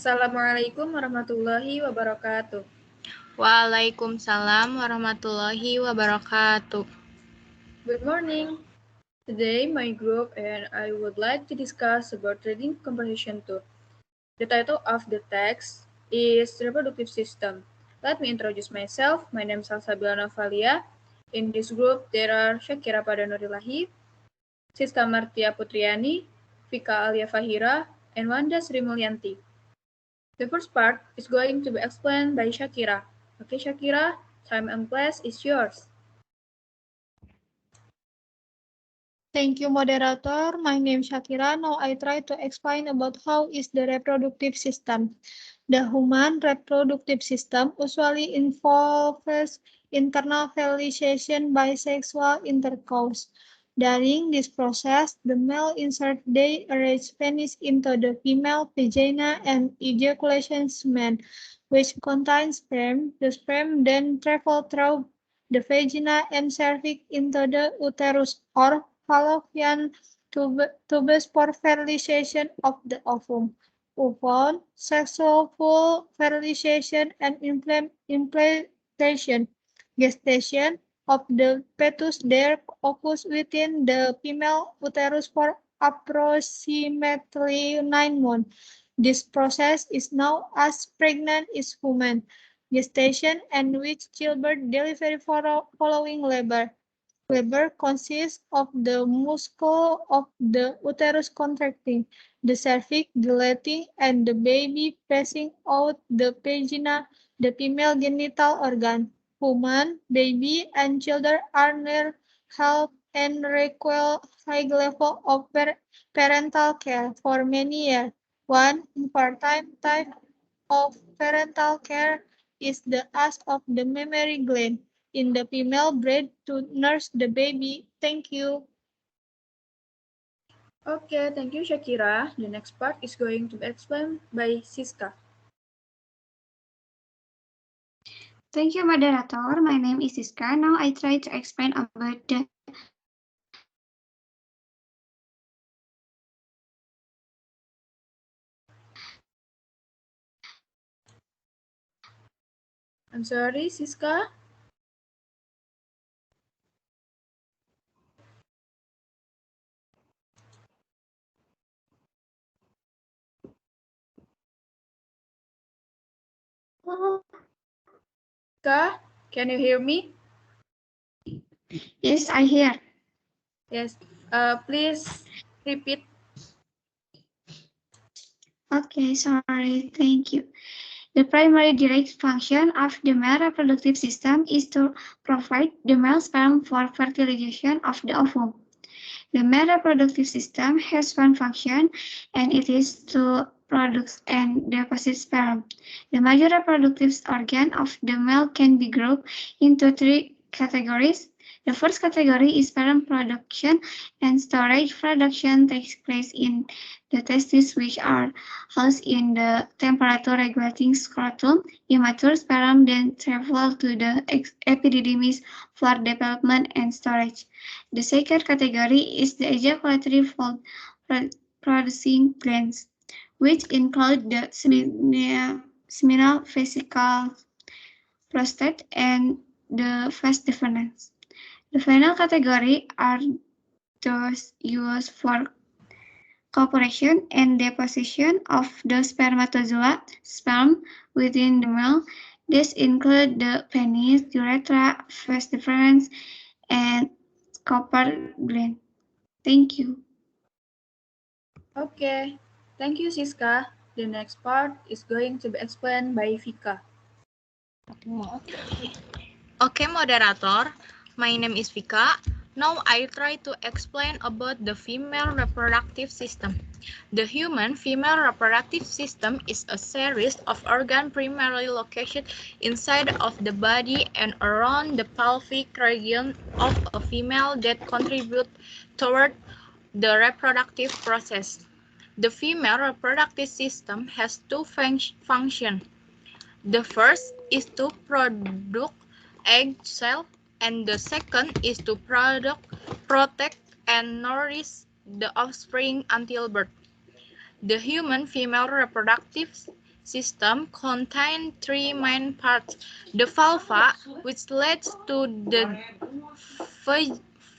Assalamualaikum warahmatullahi wabarakatuh. Waalaikumsalam warahmatullahi wabarakatuh. Good morning. Today, my group and I would like to discuss about reading comprehension 2. The title of the text is Reproductive System. Let me introduce myself. My name is Salsabila Novalia. In this group, there are Syakira Padanurilahi, Siska Martia Putriani, Vika Alia Fahira, and Wanda Sri Mulyanti. The first part is going to be explained by Syakira. Okay, Syakira, time and place is yours. Thank you, moderator. My name is Shakira. Now I try to explain about how is the reproductive system. The human reproductive system usually involves internal fertilization by sexual intercourse. During this process, the male insert their penis into the female vagina and ejaculation semen, which contains sperm. The sperm then travel through the vagina and cervix into the uterus or fallopian tubes for fertilization of the ovum. Upon successful fertilization and implantation, gestation of the fetus there occurs within the female uterus for approximately 9 months. This process is known as pregnant is woman gestation and which childbirth delivery following labor. Labor consists of the muscle of the uterus contracting, the cervix dilating, and the baby passing out the vagina, the female genital organ. Woman, baby, and children are near health and require high level of parental care for many years. One important type of parental care is the ask of the mammary gland in the female breast to nurse the baby. Thank you. Okay, thank you, Shakira. The next part is going to be explained by Siska. Thank you, moderator. My name is Siska. Now I try to explain about the I'm sorry, Siska. Siska, can you hear me? Yes, I hear. Yes. Please repeat. Okay, sorry. Thank you. The primary direct function of the male reproductive system is to provide the male sperm for fertilization of the ovum. The male reproductive system has one function, and it is to produce and deposit sperm. The major reproductive organ of the male can be grouped into three categories. The first category is sperm production and storage. Production takes place in the testes, which are housed in the temperature-regulating scrotum. Immature sperm then travel to the epididymis for development and storage. The second category is the ejaculatory producing glands, which include the seminal vesicle, prostate, and the vas deferens. The final category are those used for copulation and deposition of the spermatozoa sperm within the male. These include the penis, urethra, vas deferens, and copper gland. Thank you. Okay. Thank you, Siska. The next part is going to be explained by Vika. Okay, moderator. My name is Vika. Now I try to explain about the female reproductive system. The human female reproductive system is a series of organs primarily located inside of the body and around the pelvic region of a female that contribute toward the reproductive process. The female reproductive system has two functions. The first is to produce egg cell, and the second is to protect and nourish the offspring until birth. The human female reproductive system contain three main parts. The vulva, which leads to the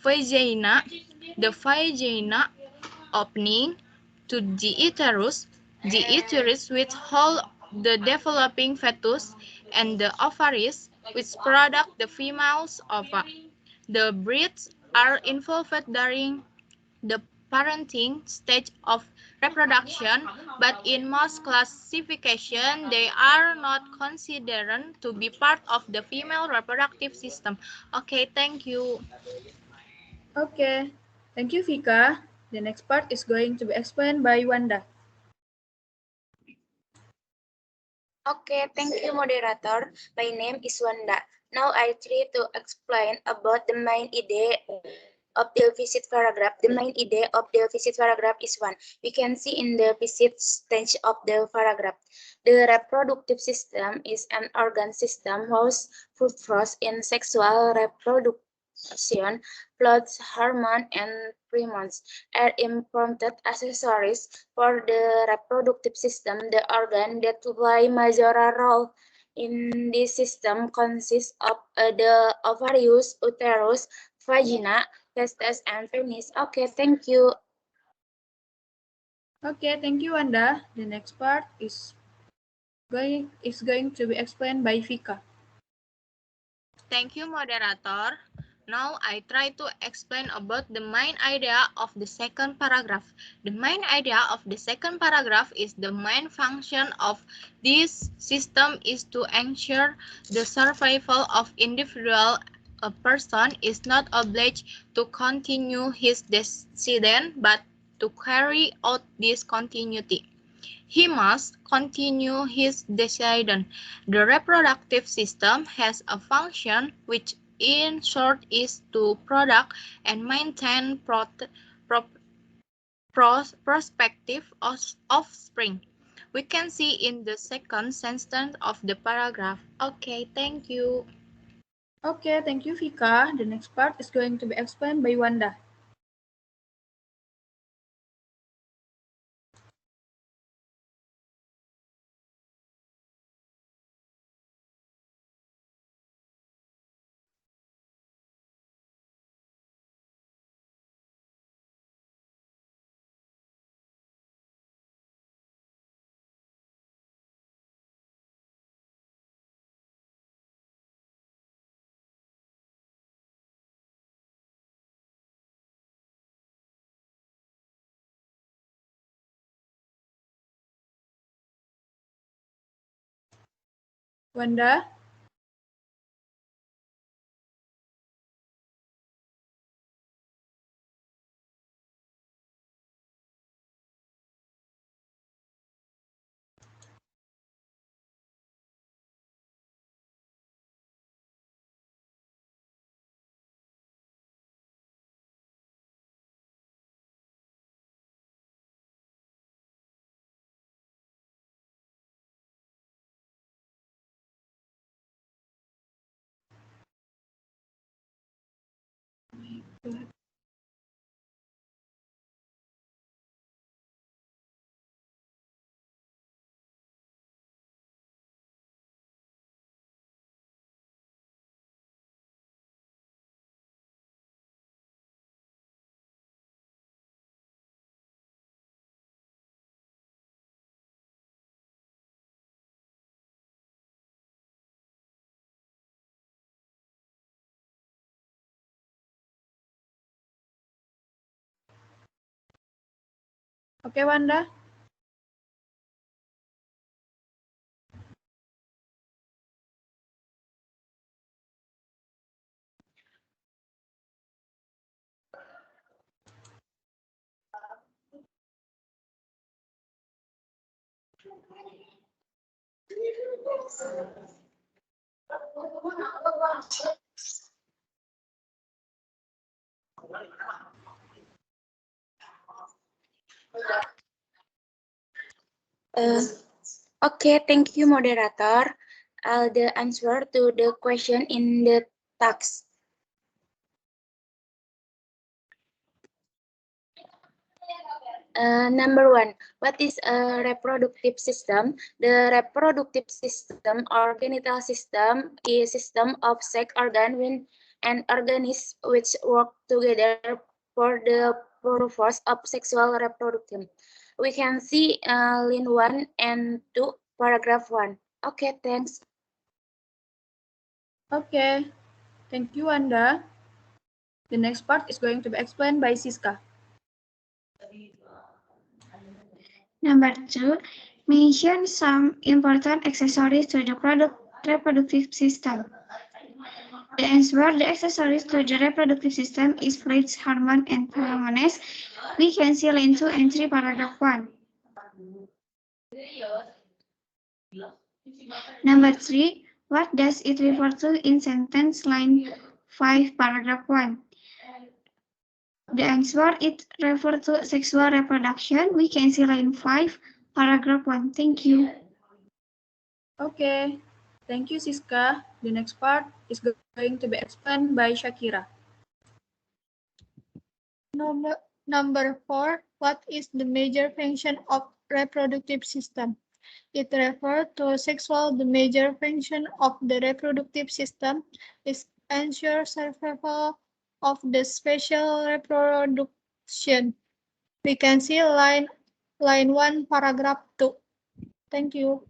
vagina, the vagina opening to the uterus which hold the developing fetus, and the ovaries, which produce the female's ova. The breeds are involved during the parenting stage of reproduction, but in most classification, they are not considered to be part of the female reproductive system. Okay, thank you. Okay, thank you, Vika. The next part is going to be explained by Wanda. Okay, thank you, moderator. My name is Wanda. Now I try to explain about the main idea of the visit paragraph. The main idea of the visit paragraph is one. We can see in the visit stage of the paragraph. The reproductive system is an organ system whose purpose in sexual reproduction, plots, hormone, and hormones are important accessories for the reproductive system. The organ that play major role in this system consists of the ovaries, uterus, vagina, testes, and penis. Okay, thank you. Okay, thank you, Wanda. The next part is going to be explained by Vika. Thank you, moderator. Now I try to explain about the main idea of the second paragraph. The main idea of the second paragraph is the main function of this system is to ensure the survival of individual. A person is not obliged to continue his descendant, but to carry out this continuity. He must continue his descendant. The reproductive system has a function which in short is to produce and maintain prospective offspring. We can see in the second sentence of the paragraph. Okay, thank you. Okay, thank you, Vika. The next part is going to be explained by Wanda. Wanda? Okay, Wanda? Okay, thank you, moderator. The answer to the question in the text. Number 1, what is a reproductive system? The reproductive system or genital system is a system of sex organ and organisms which work together for the purpose of sexual reproduction. We can see line 1 and 2, paragraph 1. Okay, thanks. Okay, thank you, Wanda. The next part is going to be explained by Siska. Number 2, mention some important accessories to the reproductive system. The answer, the accessories to the reproductive system is fluids, hormone, and pheromones. We can see line 2 and 3, paragraph 1. Number 3, what does it refer to in sentence line 5, paragraph 1? The answer, it refers to sexual reproduction. We can see line 5, paragraph 1. Thank you. Okay, thank you, Siska. The next part is going to be explained by Shakira. Number 4, what is the major function of reproductive system? It refers to sexual. The major function of the reproductive system is ensure survival of the special reproduction. We can see line 1, paragraph 2. Thank you.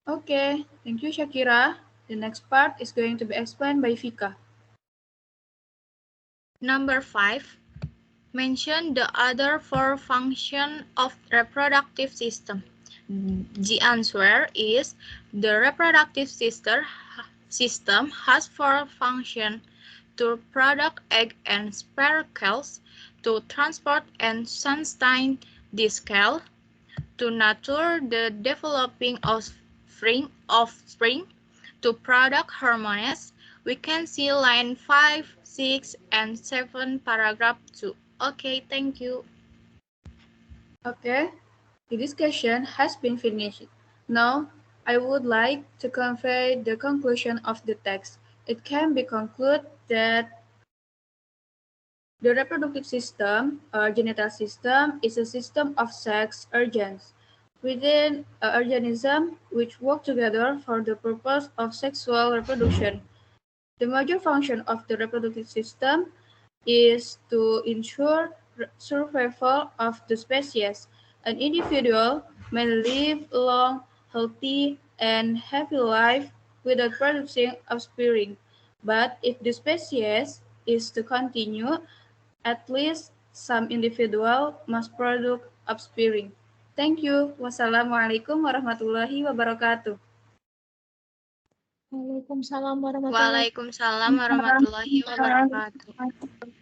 Okay, thank you, Shakira. The next part is going to be explained by Vika. Number 5, mention the other 4 functions of reproductive system. The answer is the reproductive system has 4 functions: to produce egg and sperm, to transport and sustain the scale, to nurture the developing offspring, to produce hormones. We can see line 5, 6, and 7, paragraph 2. Okay, thank you. Okay, the discussion has been finished. Now, I would like to convey the conclusion of the text. It can be concluded that the reproductive system or genital system is a system of sex organs within an organism which work together for the purpose of sexual reproduction. The major function of the reproductive system is to ensure survival of the species. An individual may live a long, healthy, and happy life without producing offspring. But if the species is to continue, at least some individual must produce offspring. Thank you. Wassalamualaikum warahmatullahi wabarakatuh. Waalaikumsalam warahmatullahi Waalaikumsalam warahmatullahi wabarakatuh.